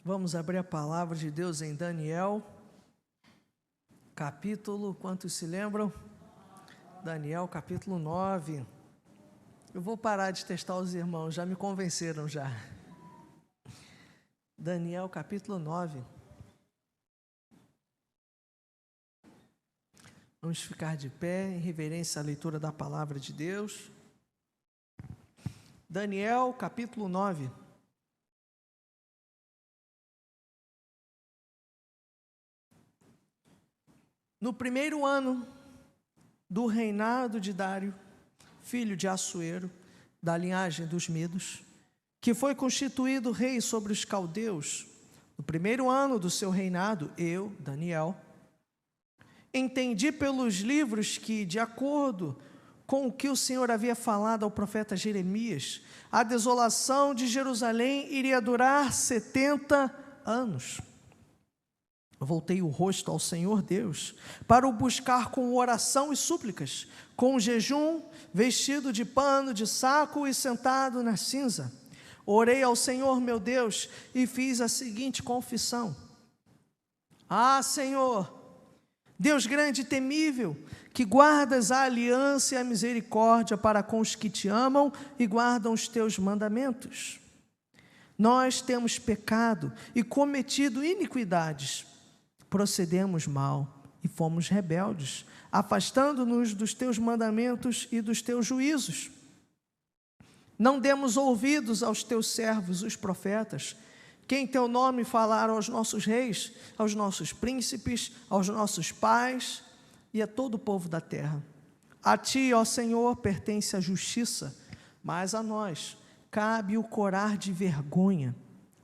Vamos abrir a palavra de Deus em Daniel, capítulo, quantos se lembram? Daniel, capítulo 9. Eu vou parar de testar os irmãos, já me convenceram já. Daniel, capítulo 9. Vamos ficar de pé em reverência à leitura da palavra de Deus. Daniel, capítulo 9. No primeiro ano do reinado de Dário, filho de Assuero, da linhagem dos Medos, que foi constituído rei sobre os caldeus, no primeiro ano do seu reinado, eu, Daniel, entendi pelos livros que, de acordo com o que o Senhor havia falado ao profeta Jeremias, a desolação de Jerusalém iria durar 70 anos. Voltei o rosto ao Senhor Deus, para o buscar com oração e súplicas, com jejum, vestido de pano, de saco e sentado na cinza. Orei ao Senhor meu Deus e fiz a seguinte confissão: Ah, Senhor, Deus grande e temível, que guardas a aliança e a misericórdia para com os que te amam e guardam os teus mandamentos. Nós temos pecado e cometido iniquidades, procedemos mal e fomos rebeldes, afastando-nos dos teus mandamentos e dos teus juízos. Não demos ouvidos aos teus servos, os profetas, que em teu nome falaram aos nossos reis, aos nossos príncipes, aos nossos pais e a todo o povo da terra. A ti, ó Senhor, pertence a justiça, mas a nós cabe o corar de vergonha,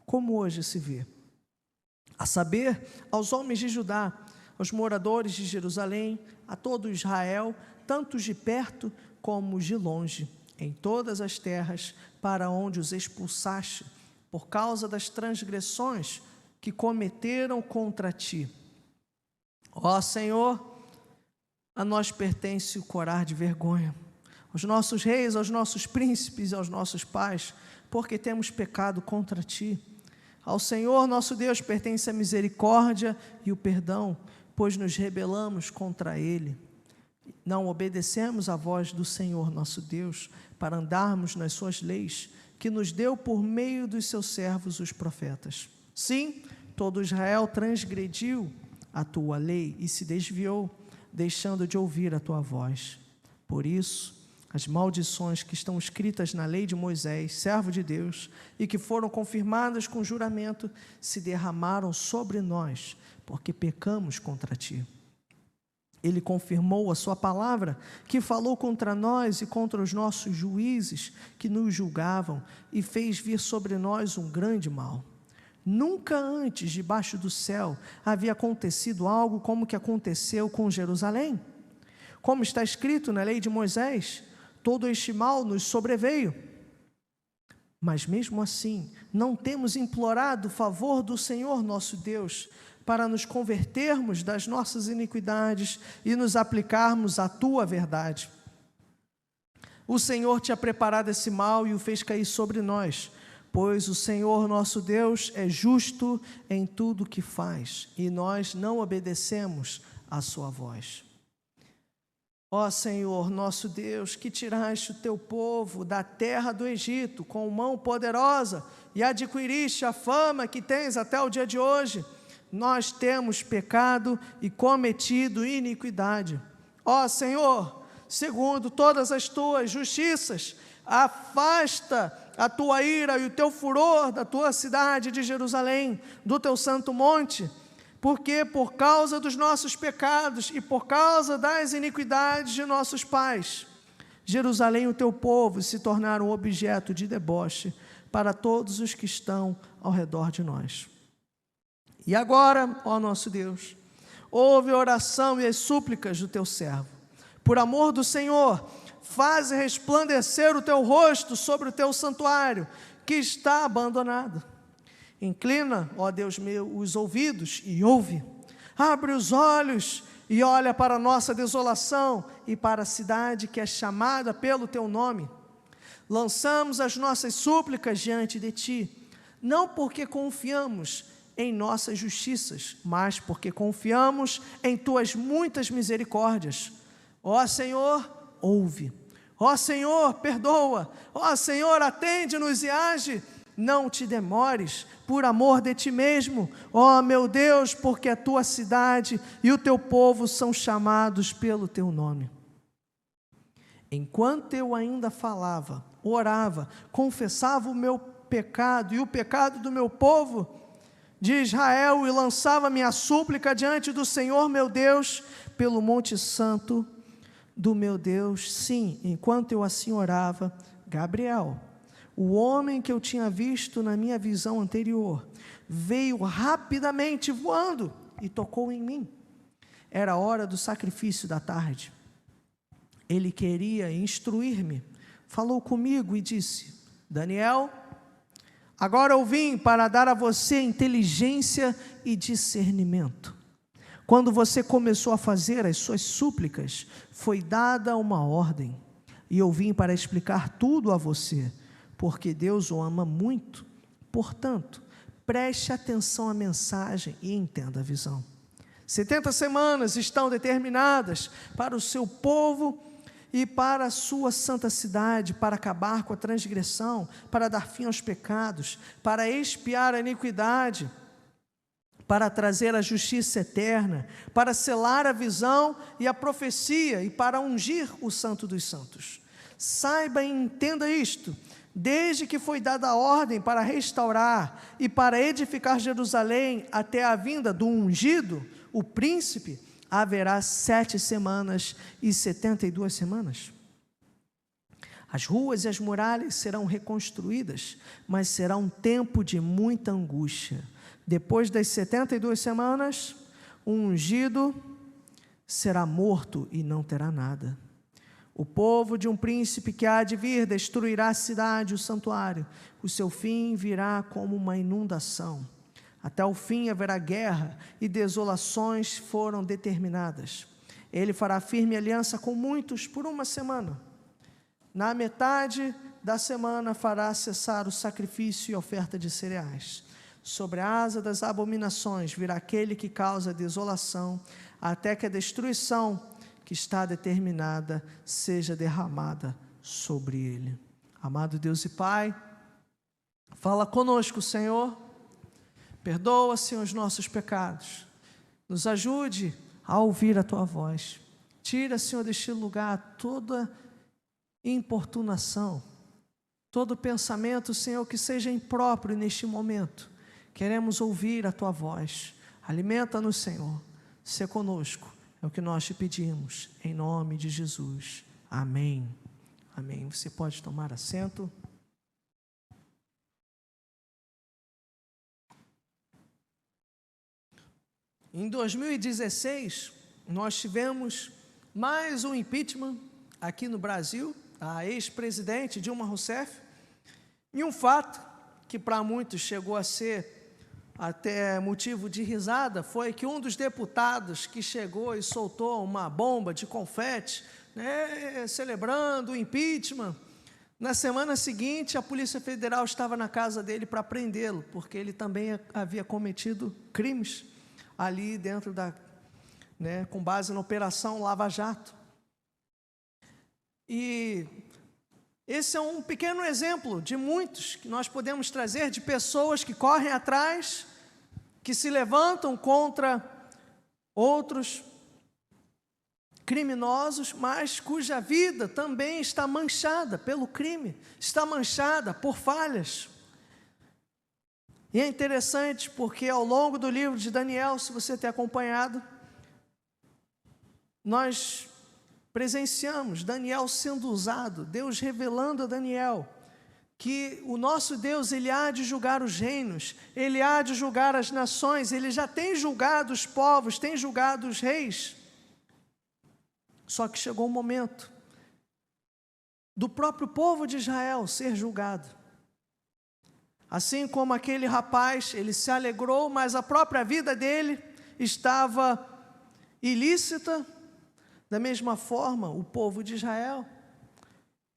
como hoje se vê. A saber, aos homens de Judá, aos moradores de Jerusalém, a todo Israel, tanto de perto como de longe, em todas as terras para onde os expulsaste, por causa das transgressões que cometeram contra ti. Ó Senhor, a nós pertence o corar de vergonha, aos nossos reis, aos nossos príncipes e aos nossos pais, porque temos pecado contra ti. Ao Senhor nosso Deus pertence a misericórdia e o perdão, pois nos rebelamos contra Ele. Não obedecemos à voz do Senhor nosso Deus, para andarmos nas suas leis, que nos deu por meio dos seus servos os profetas. Sim, todo Israel transgrediu a tua lei e se desviou, deixando de ouvir a tua voz. Por isso, as maldições que estão escritas na lei de Moisés, servo de Deus, e que foram confirmadas com juramento, se derramaram sobre nós, porque pecamos contra ti. Ele confirmou a sua palavra, que falou contra nós e contra os nossos juízes, que nos julgavam, e fez vir sobre nós um grande mal. Nunca antes, debaixo do céu, havia acontecido algo como que aconteceu com Jerusalém. Como está escrito na lei de Moisés, todo este mal nos sobreveio. Mas mesmo assim, não temos implorado o favor do Senhor nosso Deus, para nos convertermos das nossas iniquidades e nos aplicarmos à tua verdade. O Senhor tinha preparado esse mal e o fez cair sobre nós, pois o Senhor nosso Deus é justo em tudo o que faz, e nós não obedecemos à sua voz. Ó Senhor, nosso Deus, que tiraste o teu povo da terra do Egito com mão poderosa e adquiriste a fama que tens até o dia de hoje, nós temos pecado e cometido iniquidade. Ó Senhor, segundo todas as tuas justiças, afasta a tua ira e o teu furor da tua cidade de Jerusalém, do teu santo monte, porque por causa dos nossos pecados e por causa das iniquidades de nossos pais, Jerusalém e o teu povo se tornaram objeto de deboche para todos os que estão ao redor de nós. E agora, ó nosso Deus, ouve a oração e as súplicas do teu servo. Por amor do Senhor, faze resplandecer o teu rosto sobre o teu santuário, que está abandonado. Inclina, ó Deus meu, os ouvidos e ouve. Abre os olhos e olha para a nossa desolação e para a cidade que é chamada pelo teu nome. Lançamos as nossas súplicas diante de ti. não porque confiamos em nossas justiças, mas porque confiamos em tuas muitas misericórdias. Ó Senhor, ouve. Ó Senhor, perdoa. Ó Senhor, atende-nos e age. Não te demores, por amor de ti mesmo, ó meu Deus, porque a tua cidade e o teu povo são chamados pelo teu nome. Enquanto eu ainda falava, orava, confessava o meu pecado e o pecado do meu povo de Israel e lançava minha súplica diante do Senhor meu Deus, pelo monte santo do meu Deus. Sim, enquanto eu assim orava, Gabriel, o homem que eu tinha visto na minha visão anterior, veio rapidamente voando e tocou em mim. Era a hora do sacrifício da tarde. Ele queria instruir-me, falou comigo e disse: Daniel, agora eu vim para dar a você inteligência e discernimento. Quando você começou a fazer as suas súplicas, foi dada uma ordem, e eu vim para explicar tudo a você, porque Deus o ama muito. Portanto, preste atenção à mensagem e entenda a visão. 70 semanas estão determinadas para o seu povo e para a sua santa cidade, para acabar com a transgressão, para dar fim aos pecados, para expiar a iniquidade, para trazer a justiça eterna, para selar a visão e a profecia e para ungir o Santo dos Santos. Saiba e entenda isto: desde que foi dada a ordem para restaurar e para edificar Jerusalém até a vinda do ungido, o príncipe, haverá 7 semanas e 72 semanas. As ruas e as muralhas serão reconstruídas, mas será um tempo de muita angústia. Depois das 72 semanas, o ungido será morto e não terá nada. O povo de um príncipe que há de vir destruirá a cidade, o santuário. O seu fim virá como uma inundação. Até o fim haverá guerra e desolações foram determinadas. Ele fará firme aliança com muitos por 1 semana. Na metade da semana fará cessar o sacrifício e a oferta de cereais. Sobre a asa das abominações virá aquele que causa desolação, até que a destruição que está determinada seja derramada sobre ele. Amado Deus e Pai, fala conosco, Senhor. Perdoa, Senhor, os nossos pecados. Nos ajude a ouvir a Tua voz. Tira, Senhor, deste lugar toda importunação, todo pensamento, Senhor, que seja impróprio neste momento. Queremos ouvir a Tua voz. Alimenta-nos, Senhor. Sê conosco. É o que nós te pedimos, em nome de Jesus. Amém. Amém. Você pode tomar assento. Em 2016, nós tivemos mais um impeachment aqui no Brasil, a ex-presidente Dilma Rousseff, e um fato que para muitos chegou a ser até motivo de risada, foi que um dos deputados que chegou e soltou uma bomba de confete, celebrando o impeachment, na semana seguinte a Polícia Federal estava na casa dele para prendê-lo, porque ele também havia cometido crimes ali dentro com base na Operação Lava Jato. E esse é um pequeno exemplo de muitos que nós podemos trazer, de pessoas que correm atrás, que se levantam contra outros criminosos, mas cuja vida também está manchada pelo crime, está manchada por falhas. E é interessante porque ao longo do livro de Daniel, se você tem acompanhado, nós presenciamos Daniel sendo usado, Deus revelando a Daniel que o nosso Deus, Ele há de julgar os reinos, Ele há de julgar as nações, Ele já tem julgado os povos, tem julgado os reis. Só que chegou o momento do próprio povo de Israel ser julgado. Assim como aquele rapaz, ele se alegrou, mas a própria vida dele estava ilícita. Da mesma forma, o povo de Israel,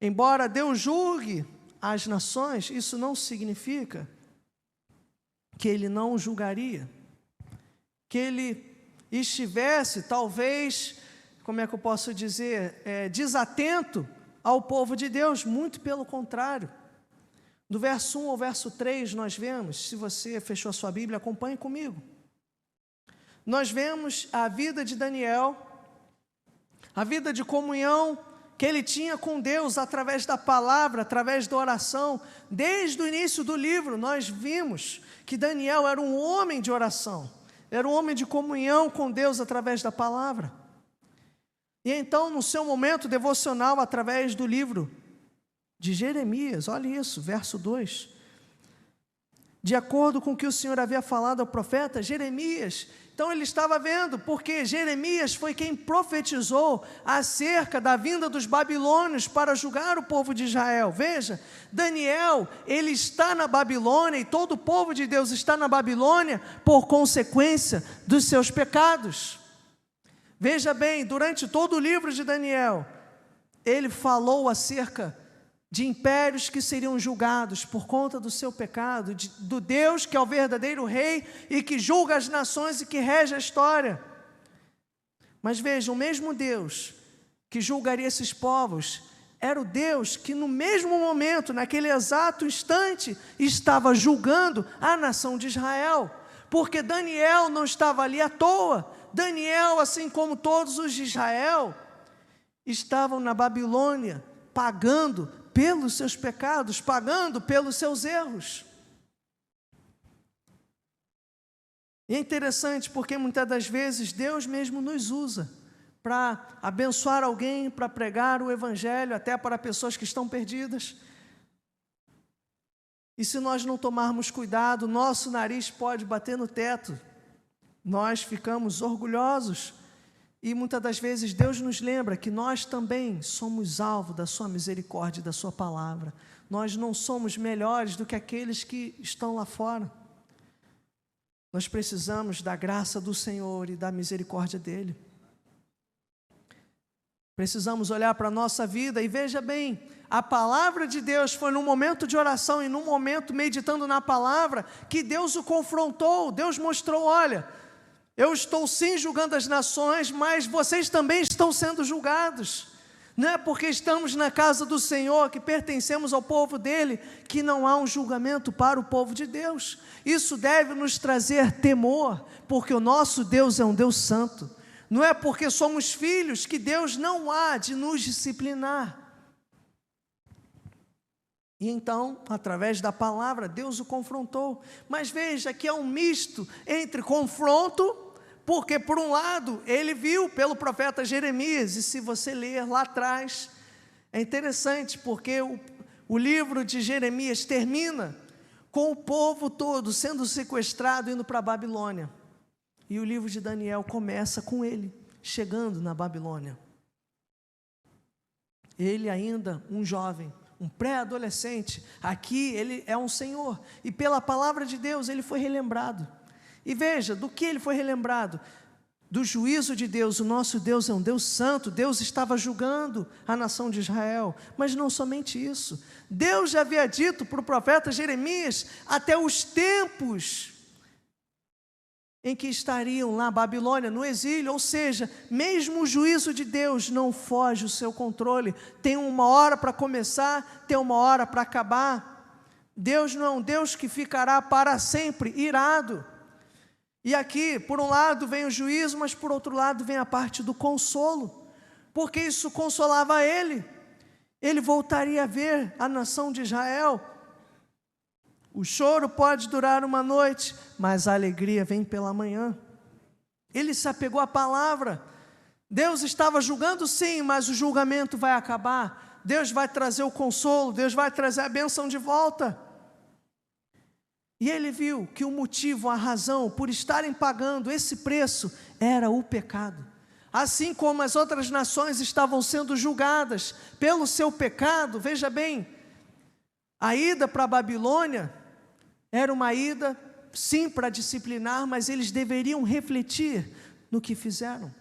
embora Deus julgue as nações, isso não significa que ele não julgaria, que ele estivesse, talvez, como é que eu posso dizer, desatento ao povo de Deus, muito pelo contrário. Do verso 1 ao verso 3 nós vemos, se você fechou a sua Bíblia, acompanhe comigo. Nós vemos a vida de Daniel, a vida de comunhão que ele tinha com Deus através da palavra, através da oração. Desde o início do livro nós vimos que Daniel era um homem de oração, era um homem de comunhão com Deus através da palavra. E então, no seu momento devocional, através do livro de Jeremias, olha isso, verso 2. De acordo com o que o Senhor havia falado ao profeta Jeremias, então ele estava vendo, porque Jeremias foi quem profetizou acerca da vinda dos babilônios para julgar o povo de Israel. Veja, Daniel, ele está na Babilônia, e todo o povo de Deus está na Babilônia por consequência dos seus pecados. Veja bem, durante todo o livro de Daniel, ele falou acerca de impérios que seriam julgados por conta do seu pecado, do Deus que é o verdadeiro rei e que julga as nações e que rege a história. Mas veja, o mesmo Deus que julgaria esses povos, era o Deus que no mesmo momento, naquele exato instante, estava julgando a nação de Israel, porque Daniel não estava ali à toa. Daniel, assim como todos os de Israel, estavam na Babilônia, pagando pelos seus pecados, pagando pelos seus erros. E é interessante porque muitas das vezes Deus mesmo nos usa para abençoar alguém, para pregar o Evangelho, até para pessoas que estão perdidas. E se nós não tomarmos cuidado, nosso nariz pode bater no teto, nós ficamos orgulhosos. E muitas das vezes Deus nos lembra que nós também somos alvo da sua misericórdia e da sua palavra. Nós não somos melhores do que aqueles que estão lá fora. Nós precisamos da graça do Senhor e da misericórdia dEle. Precisamos olhar para a nossa vida e veja bem, a palavra de Deus foi num momento de oração e num momento meditando na palavra que Deus o confrontou. Deus mostrou, olha, eu estou sim julgando as nações, mas vocês também estão sendo julgados. Não é porque estamos na casa do Senhor, que pertencemos ao povo dEle, que não há um julgamento para o povo de Deus. Isso deve nos trazer temor, porque o nosso Deus é um Deus santo. Não é porque somos filhos que Deus não há de nos disciplinar. E então, através da palavra, Deus o confrontou. Mas veja que é um misto entre confronto, porque por um lado, ele viu pelo profeta Jeremias, e se você ler lá atrás, é interessante, porque o livro de Jeremias termina com o povo todo sendo sequestrado, indo para a Babilônia. E o livro de Daniel começa com ele, chegando na Babilônia. Ele ainda um jovem, um pré-adolescente, aqui ele é um senhor, e pela palavra de Deus ele foi relembrado. E veja, do que ele foi relembrado? Do juízo de Deus. O nosso Deus é um Deus santo. Deus estava julgando a nação de Israel, mas não somente isso, Deus já havia dito para o profeta Jeremias, até os tempos em que estariam lá na Babilônia, no exílio, ou seja, mesmo o juízo de Deus não foge o seu controle, tem uma hora para começar, tem uma hora para acabar. Deus não é um Deus que ficará para sempre irado. E aqui, por um lado vem o juízo, mas por outro lado vem a parte do consolo, porque isso consolava ele voltaria a ver a nação de Israel. O choro pode durar uma noite, mas a alegria vem pela manhã. Ele se apegou à palavra. Deus estava julgando sim, mas o julgamento vai acabar. Deus vai trazer o consolo, Deus vai trazer a bênção de volta. E ele viu que o motivo, a razão por estarem pagando esse preço era o pecado. Assim como as outras nações estavam sendo julgadas pelo seu pecado, veja bem, a ida para a Babilônia era uma ida, sim, para disciplinar, mas eles deveriam refletir no que fizeram.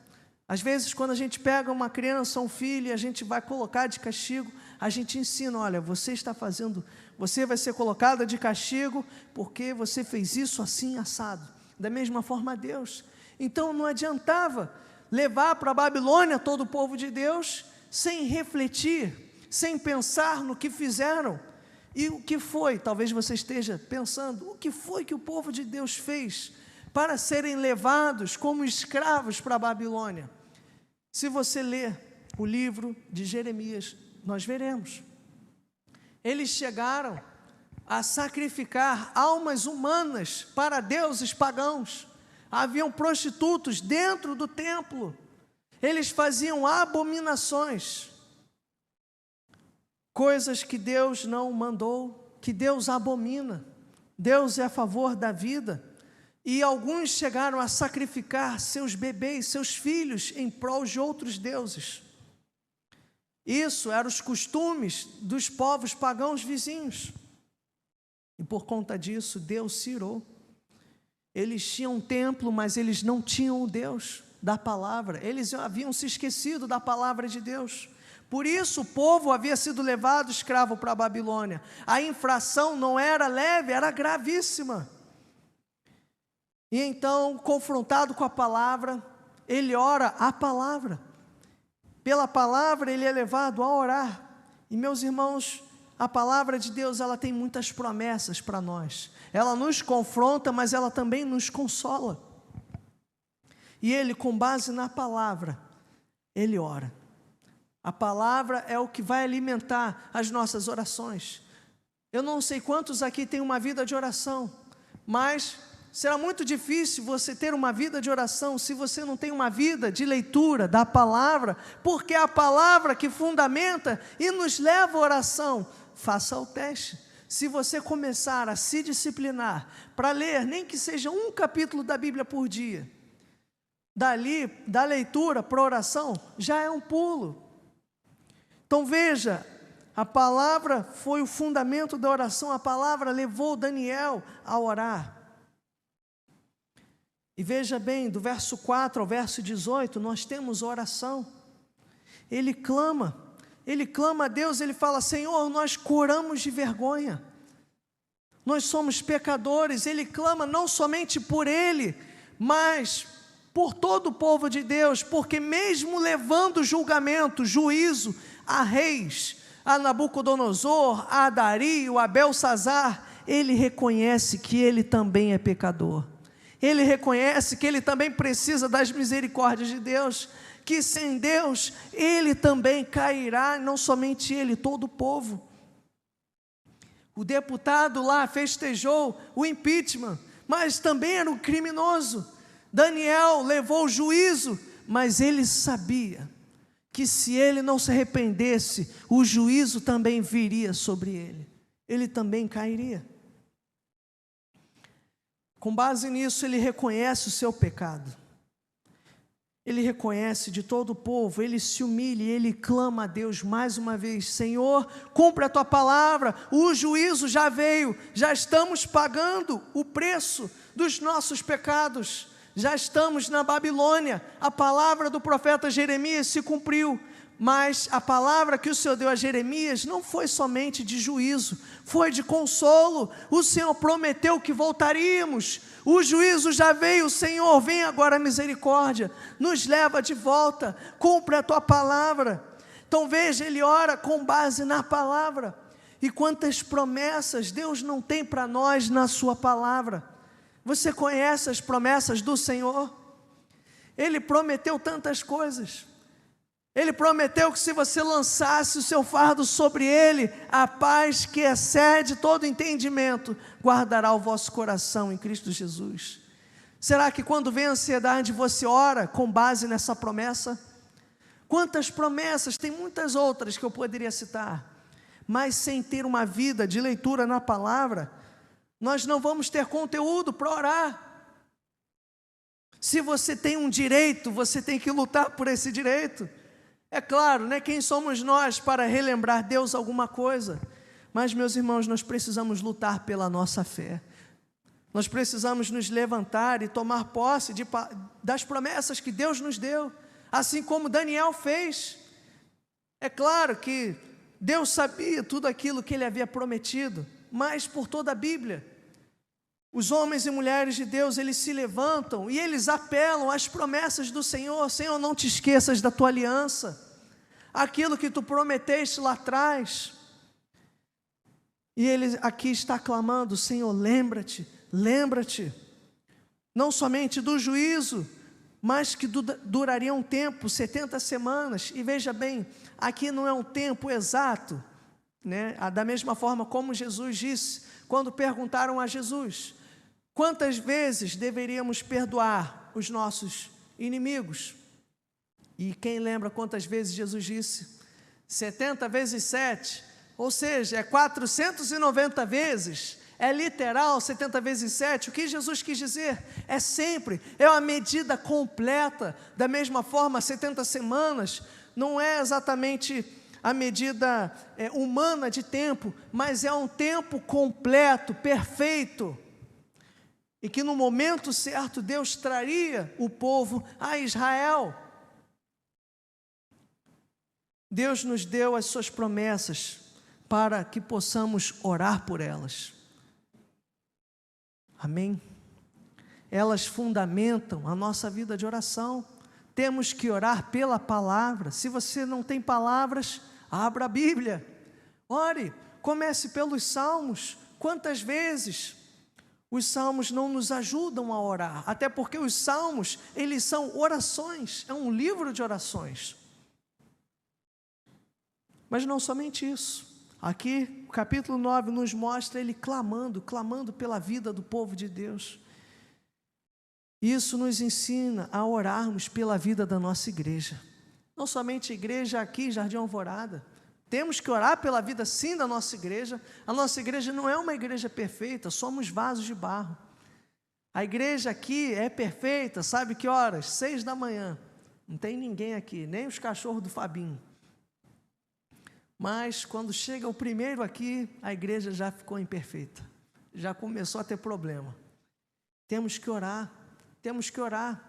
Às vezes, quando a gente pega uma criança, um filho, e a gente vai colocar de castigo, a gente ensina, olha, você está fazendo você vai ser colocada de castigo, porque você fez isso assim, assado. Da mesma forma Deus. Então não adiantava levar para a Babilônia todo o povo de Deus, sem refletir, sem pensar no que fizeram. E o que foi, talvez você esteja pensando, o que foi que o povo de Deus fez para serem levados como escravos para a Babilônia? Se você ler o livro de Jeremias, nós veremos. Eles chegaram a sacrificar almas humanas para deuses pagãos. Haviam prostitutos dentro do templo. Eles faziam abominações, coisas que Deus não mandou, que Deus abomina. Deus é a favor da vida. E alguns chegaram a sacrificar seus bebês, seus filhos, em prol de outros deuses. Isso eram os costumes dos povos pagãos vizinhos. E por conta disso, Deus se irou. Eles tinham um templo, mas eles não tinham o Deus da palavra. Eles haviam se esquecido da palavra de Deus. Por isso o povo havia sido levado escravo para a Babilônia. A infração não era leve, era gravíssima. E então, confrontado com a palavra, ele ora a palavra. Pela palavra ele é levado a orar. E meus irmãos, a palavra de Deus, ela tem muitas promessas para nós. Ela nos confronta, mas ela também nos consola. E ele, com base na palavra, ele ora. A palavra é o que vai alimentar as nossas orações. Eu não sei quantos aqui têm uma vida de oração, mas será muito difícil você ter uma vida de oração se você não tem uma vida de leitura da palavra, porque é a palavra que fundamenta e nos leva à oração. Faça o teste. Se você começar a se disciplinar para ler, nem que seja um capítulo da Bíblia por dia, dali, da leitura para a oração, já é um pulo. Então veja, a palavra foi o fundamento da oração, a palavra levou Daniel a orar. E veja bem, do verso 4 ao verso 18, nós temos oração. Ele clama a Deus, ele fala: Senhor, nós curamos de vergonha, nós somos pecadores. Ele clama não somente por ele, mas por todo o povo de Deus, porque mesmo levando julgamento, juízo a reis, a Nabucodonosor, a Dario, a Belsazar, ele reconhece que ele também é pecador. Ele reconhece que ele também precisa das misericórdias de Deus, que sem Deus ele também cairá, não somente ele, todo o povo. O deputado lá festejou o impeachment, mas também era um criminoso. Daniel levou o juízo, mas ele sabia que se ele não se arrependesse, o juízo também viria sobre ele. Ele também cairia. Com base nisso, ele reconhece o seu pecado. Ele reconhece de todo o povo, ele se humilha e ele clama a Deus mais uma vez: Senhor, cumpre a tua palavra, o juízo já veio, já estamos pagando o preço dos nossos pecados, já estamos na Babilônia. A palavra do profeta Jeremias se cumpriu, mas a palavra que o Senhor deu a Jeremias não foi somente de juízo, foi de consolo. O Senhor prometeu que voltaríamos, o juízo já veio, Senhor, vem agora a misericórdia, nos leva de volta, cumpre a tua palavra. Então veja, ele ora com base na palavra. E quantas promessas Deus não tem para nós na sua palavra. Você conhece as promessas do Senhor? Ele prometeu tantas coisas. Ele prometeu que se você lançasse o seu fardo sobre ele, a paz que excede todo entendimento guardará o vosso coração em Cristo Jesus. Será que quando vem a ansiedade você ora com base nessa promessa? Quantas promessas, tem muitas outras que eu poderia citar, mas sem ter uma vida de leitura na palavra, nós não vamos ter conteúdo para orar. Se você tem um direito, você tem que lutar por esse direito. É claro, né? Quem somos nós para relembrar Deus alguma coisa? Mas, meus irmãos, nós precisamos lutar pela nossa fé. Nós precisamos nos levantar e tomar posse das promessas que Deus nos deu, assim como Daniel fez. É claro que Deus sabia tudo aquilo que Ele havia prometido, mas por toda a Bíblia, os homens e mulheres de Deus, eles se levantam e eles apelam às promessas do Senhor. Senhor, não te esqueças da tua aliança, aquilo que tu prometeste lá atrás. E ele aqui está clamando: Senhor, lembra-te, lembra-te, não somente do juízo, mas que duraria um tempo, 70 semanas. E veja bem, aqui não é um tempo exato, né? Da mesma forma como Jesus disse, quando perguntaram a Jesus: quantas vezes deveríamos perdoar os nossos inimigos? E quem lembra quantas vezes Jesus disse? 70 vezes 7, ou seja, é 490 vezes, é literal, 70 vezes 7, o que Jesus quis dizer? É sempre, é uma medida completa. Da mesma forma, 70 semanas, não é exatamente a medida humana de tempo, mas é um tempo completo, perfeito, e que no momento certo Deus traria o povo a Israel. Deus nos deu as suas promessas para que possamos orar por elas. Amém? Elas fundamentam a nossa vida de oração. Temos que orar pela palavra. Se você não tem palavras, abra a Bíblia, ore, comece pelos salmos. Quantas vezes os salmos não nos ajudam a orar? Até porque os salmos, eles são orações, é um livro de orações. Mas não somente isso. Aqui, o capítulo 9 nos mostra ele clamando pela vida do povo de Deus. Isso nos ensina a orarmos pela vida da nossa igreja. Não somente a igreja aqui, Jardim Alvorada. Temos que orar pela vida sim da nossa igreja. A nossa igreja não é uma igreja perfeita, somos vasos de barro. A igreja aqui é perfeita, sabe que horas? 6 da manhã. Não tem ninguém aqui, nem os cachorros do Fabinho. Mas quando chega o primeiro aqui, a igreja já ficou imperfeita. Já começou a ter problema. Temos que orar. Temos que orar,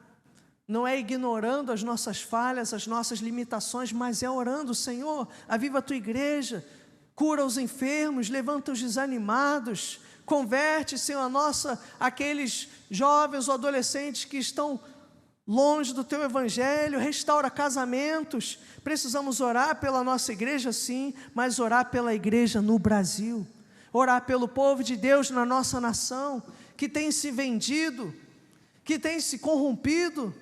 não é ignorando as nossas falhas, as nossas limitações, mas é orando: Senhor, aviva a tua igreja, cura os enfermos, levanta os desanimados, converte, Senhor, aqueles jovens ou adolescentes que estão longe do teu evangelho, restaura casamentos. Precisamos orar pela nossa igreja sim, mas orar pela igreja no Brasil, orar pelo povo de Deus na nossa nação, que tem se vendido, que tem se corrompido,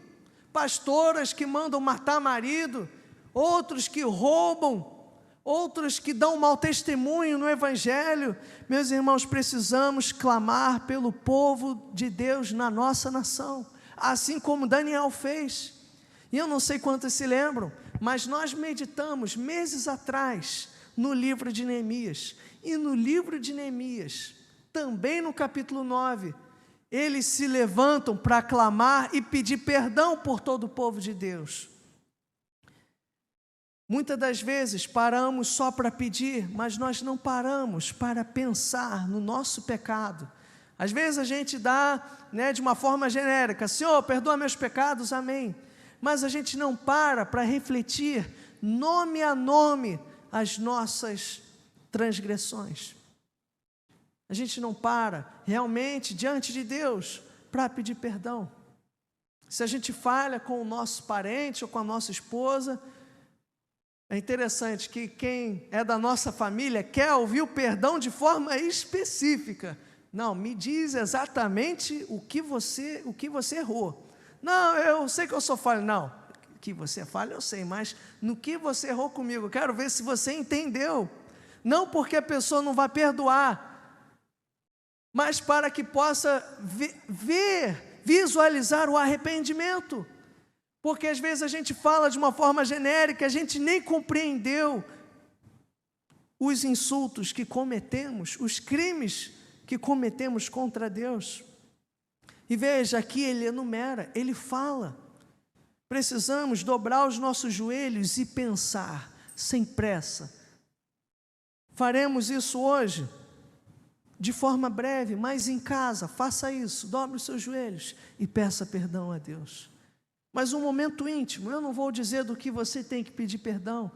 pastoras que mandam matar marido, outros que roubam, outros que dão mau testemunho no evangelho. Meus irmãos, precisamos clamar pelo povo de Deus na nossa nação, assim como Daniel fez. E eu não sei quantos se lembram, mas nós meditamos meses atrás no livro de Neemias, e no livro de Neemias, também no capítulo 9, eles se levantam para clamar e pedir perdão por todo o povo de Deus. Muitas das vezes paramos só para pedir, mas nós não paramos para pensar no nosso pecado. Às vezes a gente dá, de uma forma genérica: Senhor, perdoa meus pecados, amém. Mas a gente não para refletir nome a nome as nossas transgressões. A gente não para realmente diante de Deus para pedir perdão. Se a gente falha com o nosso parente ou com a nossa esposa, é interessante que quem é da nossa família quer ouvir o perdão de forma específica. Não, me diz exatamente o que você errou. Não, eu sei que eu sou falho. Não, que você é falho eu sei, mas no que você errou comigo, eu quero ver se você entendeu. Não porque a pessoa não vai perdoar, mas para que possa visualizar o arrependimento. Porque às vezes a gente fala de uma forma genérica, a gente nem compreendeu os insultos que cometemos, os crimes que cometemos contra Deus. E veja, aqui ele enumera, ele fala: precisamos dobrar os nossos joelhos e pensar, sem pressa. Faremos isso hoje, de forma breve, mas em casa, faça isso, dobre os seus joelhos e peça perdão a Deus. Mas um momento íntimo, eu não vou dizer do que você tem que pedir perdão,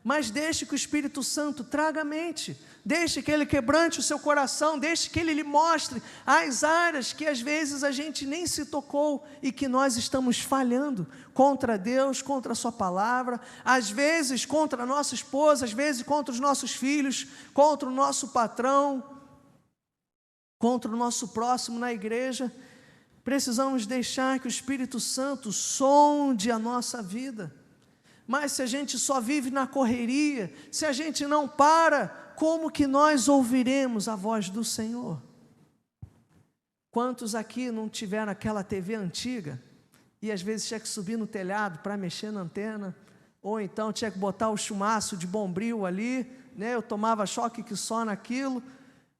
mas deixe que o Espírito Santo traga a mente, deixe que Ele quebrante o seu coração, deixe que Ele lhe mostre as áreas que às vezes a gente nem se tocou e que nós estamos falhando contra Deus, contra a sua palavra, às vezes contra a nossa esposa, às vezes contra os nossos filhos, contra o nosso patrão, contra o nosso próximo na igreja. Precisamos deixar que o Espírito Santo sonde a nossa vida. Mas se a gente só vive na correria, se a gente não para, como que nós ouviremos a voz do Senhor? Quantos aqui não tiveram aquela TV antiga, e às vezes tinha que subir no telhado para mexer na antena, ou então tinha que botar o chumaço de bombril ali, né? Eu tomava choque que só naquilo,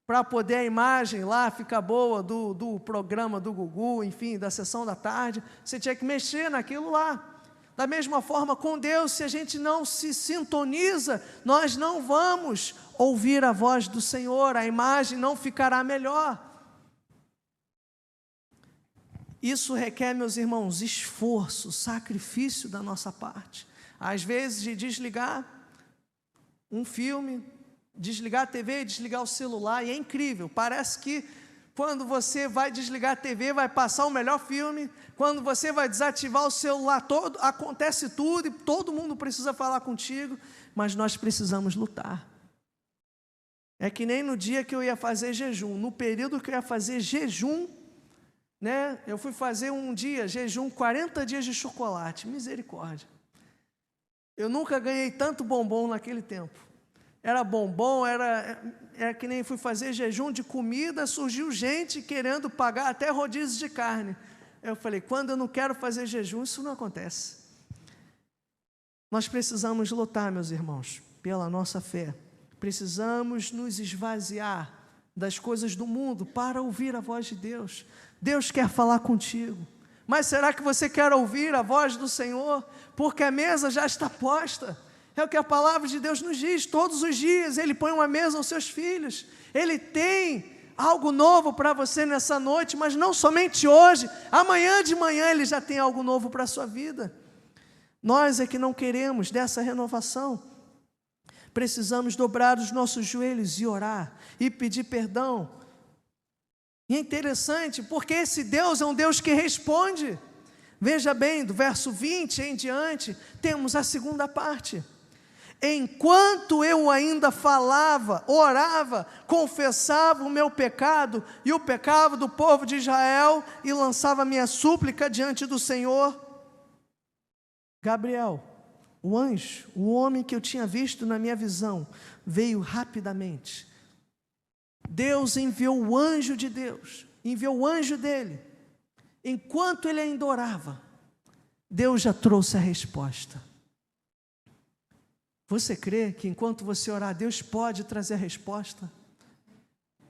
para poder a imagem lá ficar boa do programa do Gugu, enfim, da sessão da tarde, você tinha que mexer naquilo lá. Da mesma forma com Deus, se a gente não se sintoniza, nós não vamos ouvir a voz do Senhor, a imagem não ficará melhor. Isso requer, meus irmãos, esforço, sacrifício da nossa parte. Às vezes de desligar um filme, desligar a TV, desligar o celular, e é incrível, parece que quando você vai desligar a TV, vai passar o melhor filme. Quando você vai desativar o celular, acontece tudo e todo mundo precisa falar contigo, mas nós precisamos lutar. É que nem no dia que eu ia fazer jejum, no período que eu ia fazer jejum, né? Eu fui fazer um dia, jejum, 40 dias de chocolate, misericórdia. Eu nunca ganhei tanto bombom naquele tempo. Era bombom, era que nem fui fazer jejum de comida, surgiu gente querendo pagar até rodízio de carne. Eu falei, quando eu não quero fazer jejum, isso não acontece. Nós precisamos lutar, meus irmãos, pela nossa fé. Precisamos nos esvaziar das coisas do mundo para ouvir a voz de Deus. Deus quer falar contigo. Mas será que você quer ouvir a voz do Senhor? Porque a mesa já está posta. É o que a palavra de Deus nos diz, todos os dias Ele põe uma mesa aos seus filhos, Ele tem algo novo para você nessa noite, mas não somente hoje, amanhã de manhã Ele já tem algo novo para a sua vida. Nós é que não queremos dessa renovação, precisamos dobrar os nossos joelhos e orar, e pedir perdão. E é interessante, porque esse Deus é um Deus que responde. Veja bem, do verso 20 em diante, temos a segunda parte. Enquanto eu ainda falava, orava, confessava o meu pecado e o pecado do povo de Israel e lançava minha súplica diante do Senhor, Gabriel, o anjo, o homem que eu tinha visto na minha visão, veio rapidamente. Deus enviou o anjo de Deus, enviou o anjo dele. Enquanto ele ainda orava, Deus já trouxe a resposta. Você crê que enquanto você orar, Deus pode trazer a resposta?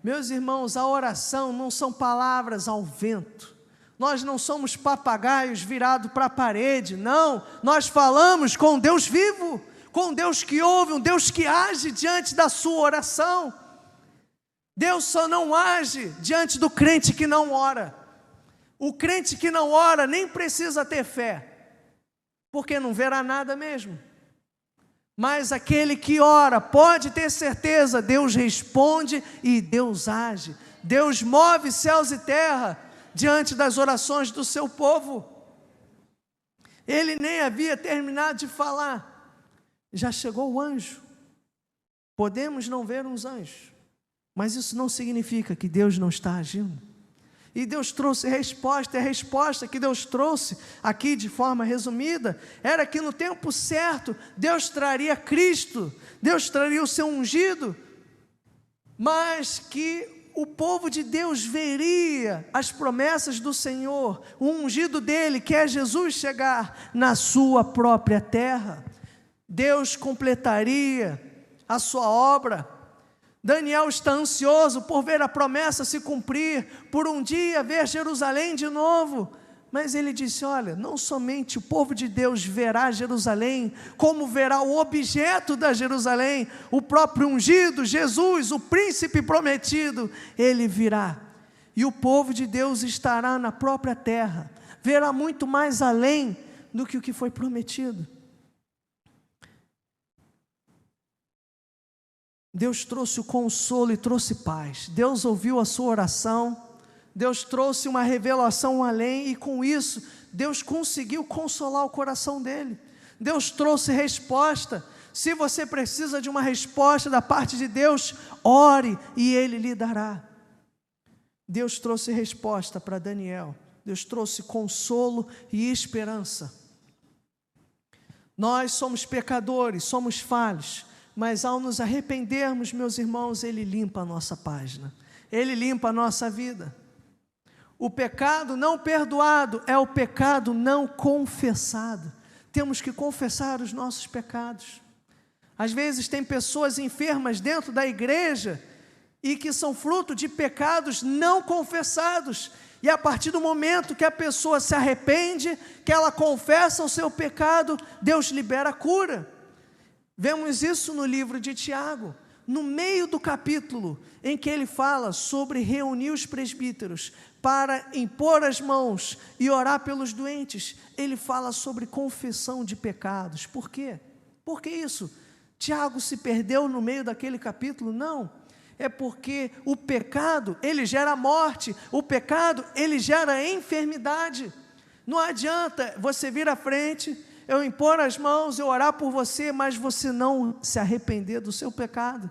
Meus irmãos, a oração não são palavras ao vento. Nós não somos papagaios virados para a parede, não. Nós falamos com Deus vivo, com Deus que ouve, um Deus que age diante da sua oração. Deus só não age diante do crente que não ora. O crente que não ora nem precisa ter fé, porque não verá nada mesmo. Mas aquele que ora, pode ter certeza, Deus responde e Deus age. Deus move céus e terra diante das orações do seu povo. Ele nem havia terminado de falar, já chegou o anjo. Podemos não ver uns anjos, mas isso não significa que Deus não está agindo. E Deus trouxe resposta, e a resposta que Deus trouxe aqui de forma resumida, era que no tempo certo, Deus traria Cristo, Deus traria o seu ungido, mas que o povo de Deus veria as promessas do Senhor, o ungido dele, que é Jesus, chegar na sua própria terra. Deus completaria a sua obra. Daniel está ansioso por ver a promessa se cumprir, por um dia ver Jerusalém de novo. Mas ele disse, olha, não somente o povo de Deus verá Jerusalém, como verá o objeto da Jerusalém, o próprio ungido, Jesus, o príncipe prometido, ele virá. E o povo de Deus estará na própria terra, verá muito mais além do que o que foi prometido. Deus trouxe o consolo e trouxe paz. Deus ouviu a sua oração, Deus trouxe uma revelação além, e com isso, Deus conseguiu consolar o coração dele. Deus trouxe resposta. Se você precisa de uma resposta da parte de Deus, ore e Ele lhe dará. Deus trouxe resposta para Daniel. Deus trouxe consolo e esperança. Nós somos pecadores, somos falhos, mas ao nos arrependermos, meus irmãos, Ele limpa a nossa página, Ele limpa a nossa vida. O pecado não perdoado é o pecado não confessado. Temos que confessar os nossos pecados. Às vezes tem pessoas enfermas dentro da igreja e que são fruto de pecados não confessados. E a partir do momento que a pessoa se arrepende, que ela confessa o seu pecado, Deus libera a cura. Vemos isso no livro de Tiago, no meio do capítulo em que ele fala sobre reunir os presbíteros para impor as mãos e orar pelos doentes. Ele fala sobre confissão de pecados. Por quê? Por que isso? Tiago se perdeu no meio daquele capítulo? Não. É porque o pecado, ele gera morte. O pecado, ele gera enfermidade. Não adianta você vir à frente, eu impor as mãos, eu orar por você, mas você não se arrepender do seu pecado.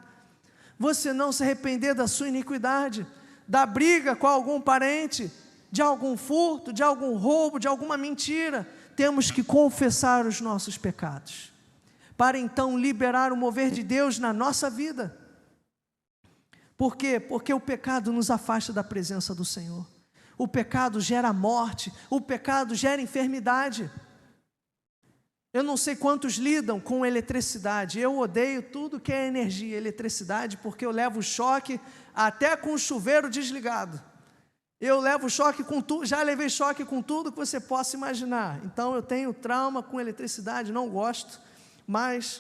Você não se arrepender da sua iniquidade, da briga com algum parente, de algum furto, de algum roubo, de alguma mentira. Temos que confessar os nossos pecados, para então liberar o mover de Deus na nossa vida. Por quê? Porque o pecado nos afasta da presença do Senhor. O pecado gera morte, o pecado gera enfermidade. Eu não sei quantos lidam com eletricidade. Eu odeio tudo que é energia, eletricidade, porque eu levo choque até com o chuveiro desligado. Eu levo choque com tudo, já levei choque com tudo que você possa imaginar. Então eu tenho trauma com eletricidade, não gosto, mas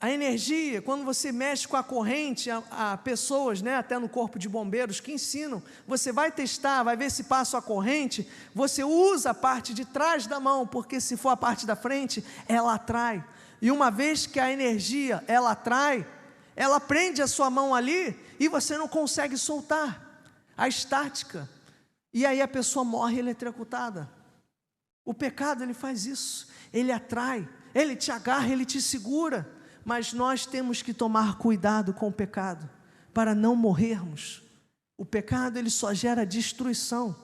a energia, quando você mexe com a corrente, há pessoas, até no corpo de bombeiros, que ensinam, você vai testar, vai ver se passa a corrente, você usa a parte de trás da mão, porque se for a parte da frente, ela atrai. E uma vez que a energia, ela atrai, ela prende a sua mão ali, e você não consegue soltar a estática. E aí a pessoa morre eletrocutada. O pecado, ele faz isso, ele atrai, ele te agarra, ele te segura. Mas nós temos que tomar cuidado com o pecado, para não morrermos. O pecado, ele só gera destruição.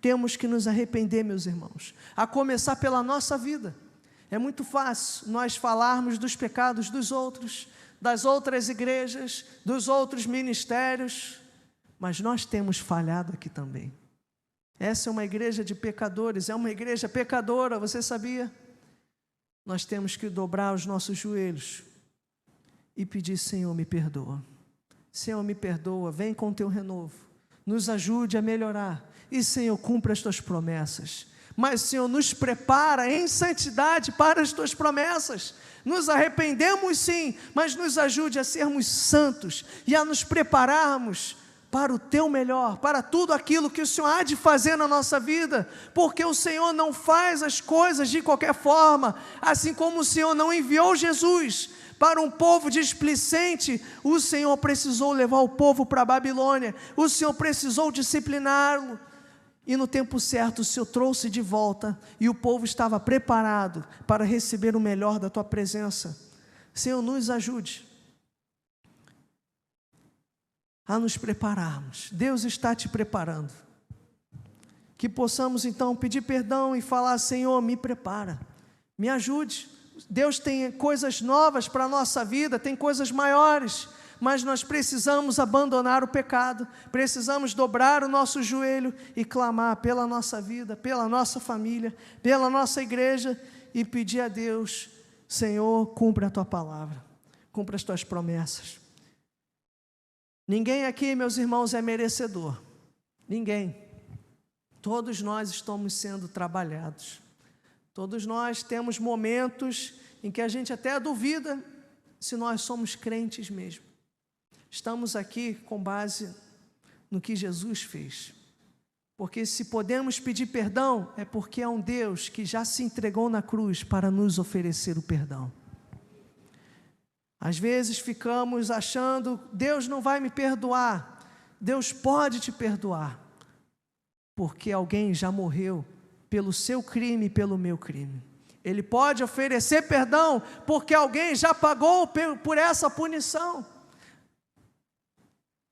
Temos que nos arrepender, meus irmãos, a começar pela nossa vida. É muito fácil nós falarmos dos pecados dos outros, das outras igrejas, dos outros ministérios, mas nós temos falhado aqui também. Essa é uma igreja de pecadores, é uma igreja pecadora, você sabia? Nós temos que dobrar os nossos joelhos e pedir: Senhor, me perdoa. Senhor, me perdoa, vem com o teu renovo, nos ajude a melhorar. E, Senhor, cumpra as tuas promessas. Mas, Senhor, nos prepara em santidade para as tuas promessas. Nos arrependemos sim, mas nos ajude a sermos santos e a nos prepararmos para o teu melhor, para tudo aquilo que o Senhor há de fazer na nossa vida, porque o Senhor não faz as coisas de qualquer forma. Assim como o Senhor não enviou Jesus para um povo displicente, o Senhor precisou levar o povo para a Babilônia, o Senhor precisou discipliná-lo, e no tempo certo o Senhor trouxe de volta, e o povo estava preparado para receber o melhor da tua presença. Senhor, nos ajude a nos prepararmos. Deus está te preparando. Que possamos então pedir perdão e falar: Senhor, me prepara, me ajude. Deus tem coisas novas para a nossa vida, tem coisas maiores, mas nós precisamos abandonar o pecado, precisamos dobrar o nosso joelho e clamar pela nossa vida, pela nossa família, pela nossa igreja, e pedir a Deus: Senhor, cumpra a tua palavra, cumpra as tuas promessas. Ninguém aqui, meus irmãos, é merecedor. Ninguém. Todos nós estamos sendo trabalhados. Todos nós temos momentos em que a gente até duvida se nós somos crentes mesmo. Estamos aqui com base no que Jesus fez. Porque se podemos pedir perdão, é porque é um Deus que já se entregou na cruz para nos oferecer o perdão. Às vezes ficamos achando, Deus não vai me perdoar. Deus pode te perdoar, porque alguém já morreu pelo seu crime e pelo meu crime. Ele pode oferecer perdão, porque alguém já pagou por essa punição.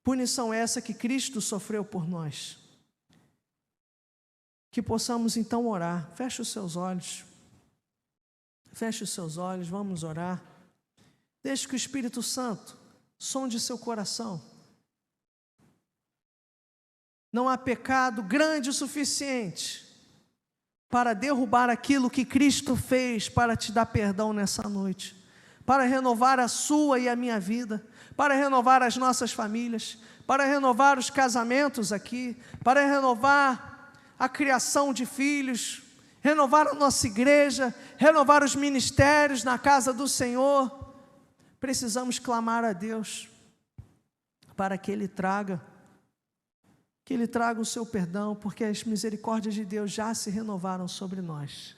Punição essa que Cristo sofreu por nós. Que possamos então orar. Feche os seus olhos. Feche os seus olhos, vamos orar. Deixe que o Espírito Santo sonde seu coração. Não há pecado grande o suficiente para derrubar aquilo que Cristo fez para te dar perdão nessa noite, para renovar a sua e a minha vida, para renovar as nossas famílias, para renovar os casamentos aqui, para renovar a criação de filhos, renovar a nossa igreja, renovar os ministérios na casa do Senhor. Precisamos clamar a Deus para que Ele traga o seu perdão, porque as misericórdias de Deus já se renovaram sobre nós.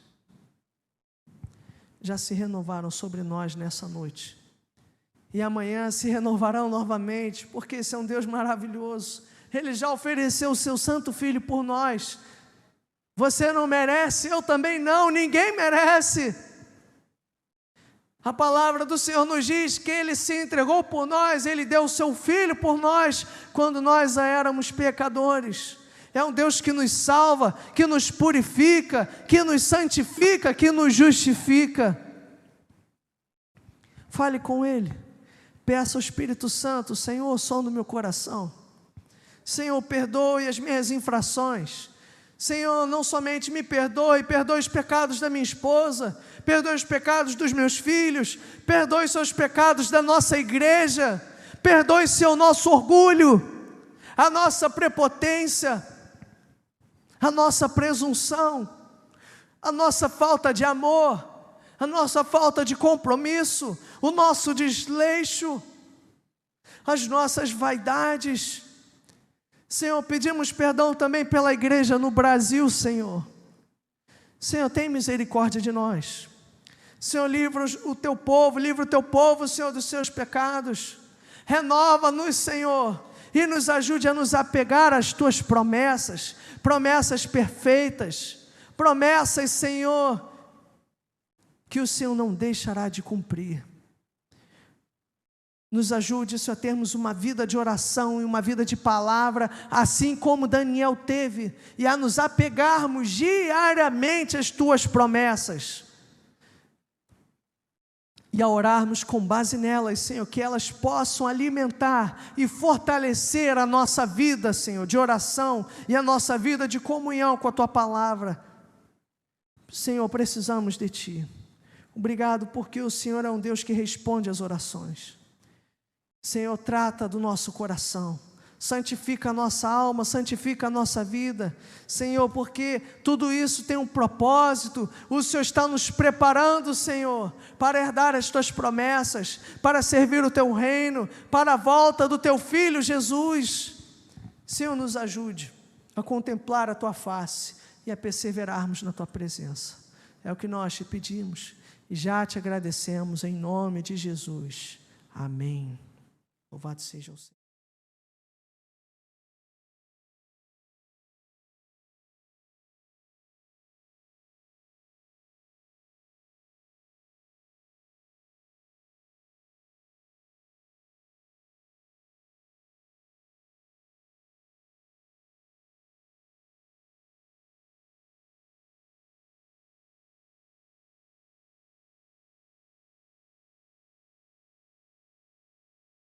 Já se renovaram sobre nós nessa noite. E amanhã se renovarão novamente, porque esse é um Deus maravilhoso. Ele já ofereceu o seu Santo Filho por nós. Você não merece, eu também não, ninguém merece. A palavra do Senhor nos diz que Ele se entregou por nós, Ele deu o seu Filho por nós, quando nós éramos pecadores. É um Deus que nos salva, que nos purifica, que nos santifica, que nos justifica. Fale com Ele, peça ao Espírito Santo: Senhor, som do meu coração. Senhor, perdoe as minhas infrações. Senhor, não somente me perdoe os pecados da minha esposa, perdoe os pecados dos meus filhos, perdoe os pecados da nossa igreja, perdoe-se o nosso orgulho, a nossa prepotência, a nossa presunção, a nossa falta de amor, a nossa falta de compromisso, o nosso desleixo, as nossas vaidades. Senhor, pedimos perdão também pela igreja no Brasil, Senhor. Senhor, tem misericórdia de nós. Senhor, livra o teu povo, Senhor, dos seus pecados. Renova-nos, Senhor, e nos ajude a nos apegar às tuas promessas, promessas perfeitas, promessas, Senhor, que o Senhor não deixará de cumprir. Nos ajude, Senhor, a termos uma vida de oração e uma vida de palavra, assim como Daniel teve, e a nos apegarmos diariamente às tuas promessas, e a orarmos com base nelas, Senhor, que elas possam alimentar e fortalecer a nossa vida, Senhor, de oração, e a nossa vida de comunhão com a tua palavra. Senhor, precisamos de Ti. Obrigado, porque o Senhor é um Deus que responde às orações. Senhor, trata do nosso coração, santifica a nossa alma, santifica a nossa vida, Senhor, porque tudo isso tem um propósito. O Senhor está nos preparando, Senhor, para herdar as tuas promessas, para servir o teu reino, para a volta do teu Filho Jesus. Senhor, nos ajude a contemplar a tua face e a perseverarmos na tua presença. É o que nós te pedimos e já te agradecemos em nome de Jesus. Amém. Louvado seja o Senhor.